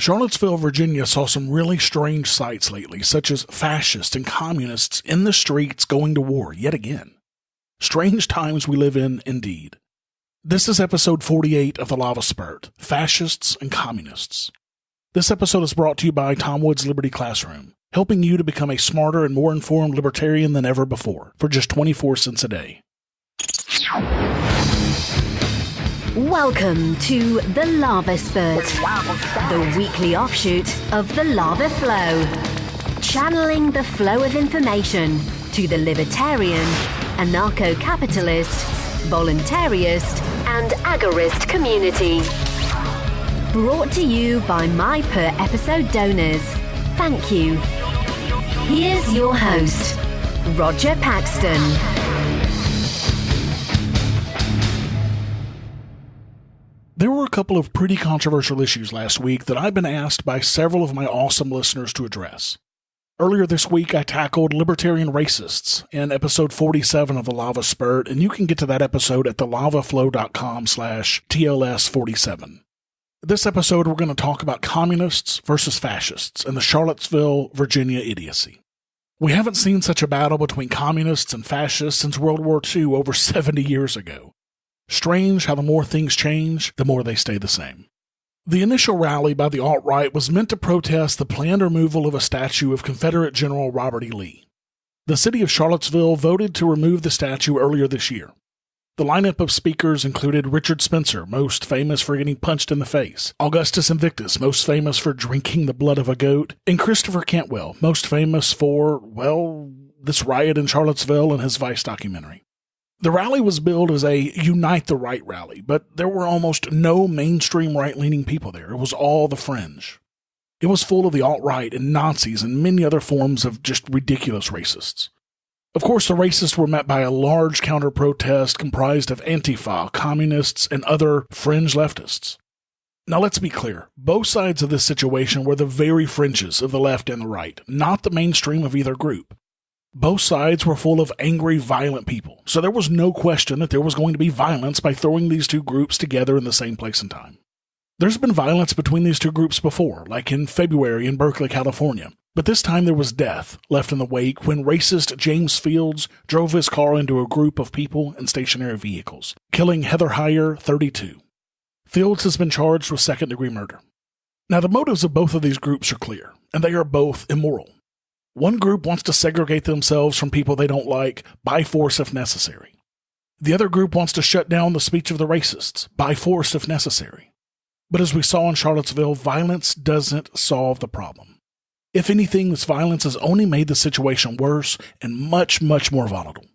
Charlottesville, Virginia saw some really strange sights lately, such as fascists and communists in the streets going to war yet again. Strange times we live in, indeed. This is episode 48 of the LAVA Spurt, Fascists and Communists. This episode is brought to you by Tom Woods Liberty Classroom, helping you to become a smarter and more informed libertarian than ever before, for just 24 cents a day. Welcome to the LAVA Spurt, the weekly offshoot of the lava flow. Channeling the flow of information to the libertarian, anarcho-capitalist, voluntarist, and agorist community. Brought to you by my per-episode donors. Thank you. Here's your host, Roger Paxton. There were a couple of pretty controversial issues last week that I've been asked by several of my awesome listeners to address. Earlier this week, I tackled Libertarian Racists in episode 47 of the LAVA Spurt, and you can get to that episode at thelavaflow.com/TLS047. This episode, we're going to talk about communists versus fascists and the Charlottesville, Virginia idiocy. We haven't seen such a battle between communists and fascists since World War II over 70 years ago. Strange how the more things change, the more they stay the same. The initial rally by the alt-right was meant to protest the planned removal of a statue of Confederate General Robert E. Lee. The city of Charlottesville voted to remove the statue earlier this year. The lineup of speakers included Richard Spencer, most famous for getting punched in the face, Augustus Invictus, most famous for drinking the blood of a goat, and Christopher Cantwell, most famous for, this riot in Charlottesville and his Vice documentary. The rally was billed as a Unite the Right rally, but there were almost no mainstream right-leaning people there. It was all the fringe. It was full of the alt-right and Nazis and many other forms of just ridiculous racists. Of course, the racists were met by a large counter-protest comprised of Antifa, communists, and other fringe leftists. Now let's be clear, both sides of this situation were the very fringes of the left and the right, not the mainstream of either group. Both sides were full of angry, violent people, so there was no question that there was going to be violence by throwing these two groups together in the same place and time. There's been violence between these two groups before, like in February in Berkeley, California, but this time there was death left in the wake when racist James Fields drove his car into a group of people in stationary vehicles, killing Heather Heyer, 32. Fields has been charged with second-degree murder. Now the motives of both of these groups are clear, and they are both immoral. One group wants to segregate themselves from people they don't like by force if necessary. The other group wants to shut down the speech of the racists by force if necessary. But as we saw in Charlottesville, violence doesn't solve the problem. If anything, this violence has only made the situation worse and much, much more volatile.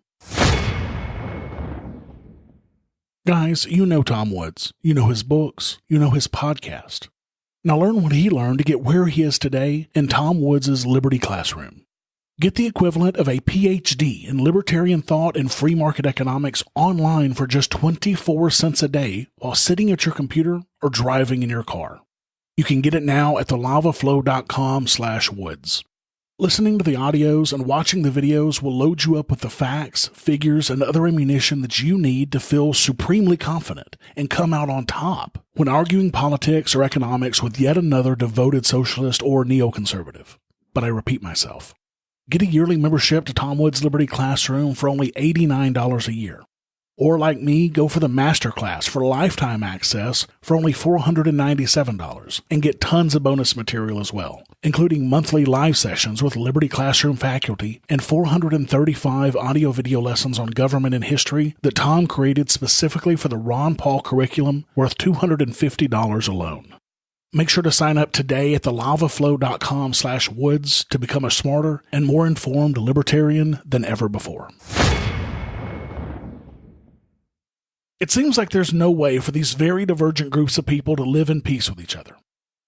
Guys, you know Tom Woods. You know his books. You know his podcast. Now learn what he learned to get where he is today in Tom Woods' Liberty Classroom. Get the equivalent of a PhD in libertarian thought and free market economics online for just 24 cents a day while sitting at your computer or driving in your car. You can get it now at thelavaflow.com/woods. Listening to the audios and watching the videos will load you up with the facts, figures, and other ammunition that you need to feel supremely confident and come out on top when arguing politics or economics with yet another devoted socialist or neoconservative. But I repeat myself. Get a yearly membership to Tom Woods Liberty Classroom for only $89 a year. Or like me, go for the Masterclass for lifetime access for only $497 and get tons of bonus material as well, including monthly live sessions with Liberty Classroom faculty and 435 audio-video lessons on government and history that Tom created specifically for the Ron Paul curriculum worth $250 alone. Make sure to sign up today at thelavaflow.com/woods to become a smarter and more informed libertarian than ever before. It seems like there's no way for these very divergent groups of people to live in peace with each other.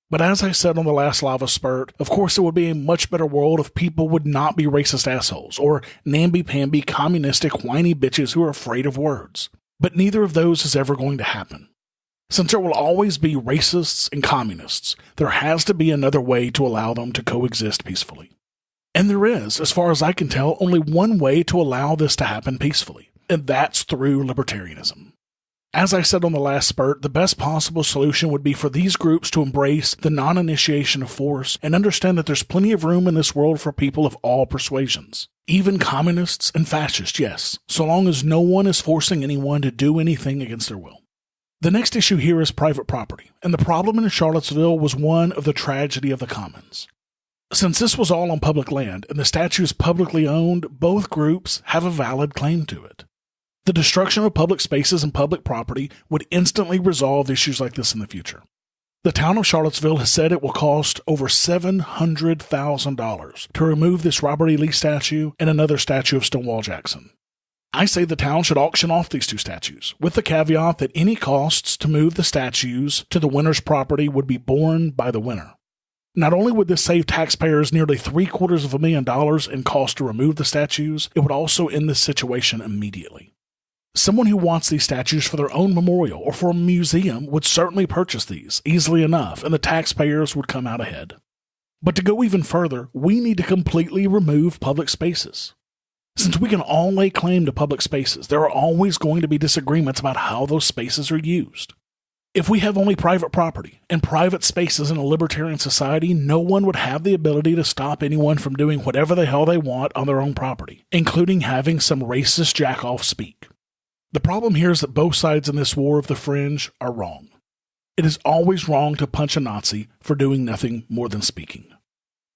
But as I said on the last LAVA Spurt, of course it would be a much better world if people would not be racist assholes or namby-pamby communistic whiny bitches who are afraid of words. But neither of those is ever going to happen. Since there will always be racists and communists, there has to be another way to allow them to coexist peacefully. And there is, as far as I can tell, only one way to allow this to happen peacefully, and that's through libertarianism. As I said on the last spurt, the best possible solution would be for these groups to embrace the non-initiation of force and understand that there's plenty of room in this world for people of all persuasions. Even communists and fascists, yes, so long as no one is forcing anyone to do anything against their will. The next issue here is private property, and the problem in Charlottesville was one of the tragedy of the commons. Since this was all on public land and the statue is publicly owned, both groups have a valid claim to it. The destruction of public spaces and public property would instantly resolve issues like this in the future. The town of Charlottesville has said it will cost over $700,000 to remove this Robert E. Lee statue and another statue of Stonewall Jackson. I say the town should auction off these two statues, with the caveat that any costs to move the statues to the winner's property would be borne by the winner. Not only would this save taxpayers nearly $750,000 in cost to remove the statues, it would also end this situation immediately. Someone who wants these statues for their own memorial or for a museum would certainly purchase these easily enough, and the taxpayers would come out ahead. But to go even further, we need to completely remove public spaces. Since we can all lay claim to public spaces, there are always going to be disagreements about how those spaces are used. If we have only private property and private spaces in a libertarian society, no one would have the ability to stop anyone from doing whatever the hell they want on their own property, including having some racist jackoff speak. The problem here is that both sides in this war of the fringe are wrong. It is always wrong to punch a Nazi for doing nothing more than speaking.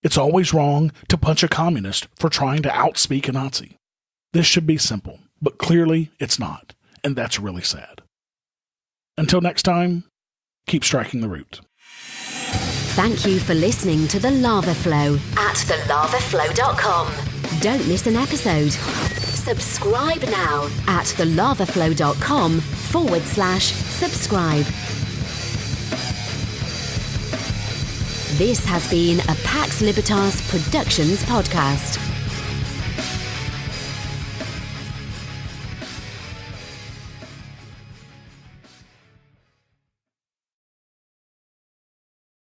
It's always wrong to punch a communist for trying to outspeak a Nazi. This should be simple, but clearly it's not, and that's really sad. Until next time, keep striking the root. Thank you for listening to The Lava Flow at thelavaflow.com. Don't miss an episode. Subscribe now at thelavaflow.com/subscribe. This has been a Pax Libertas Productions podcast.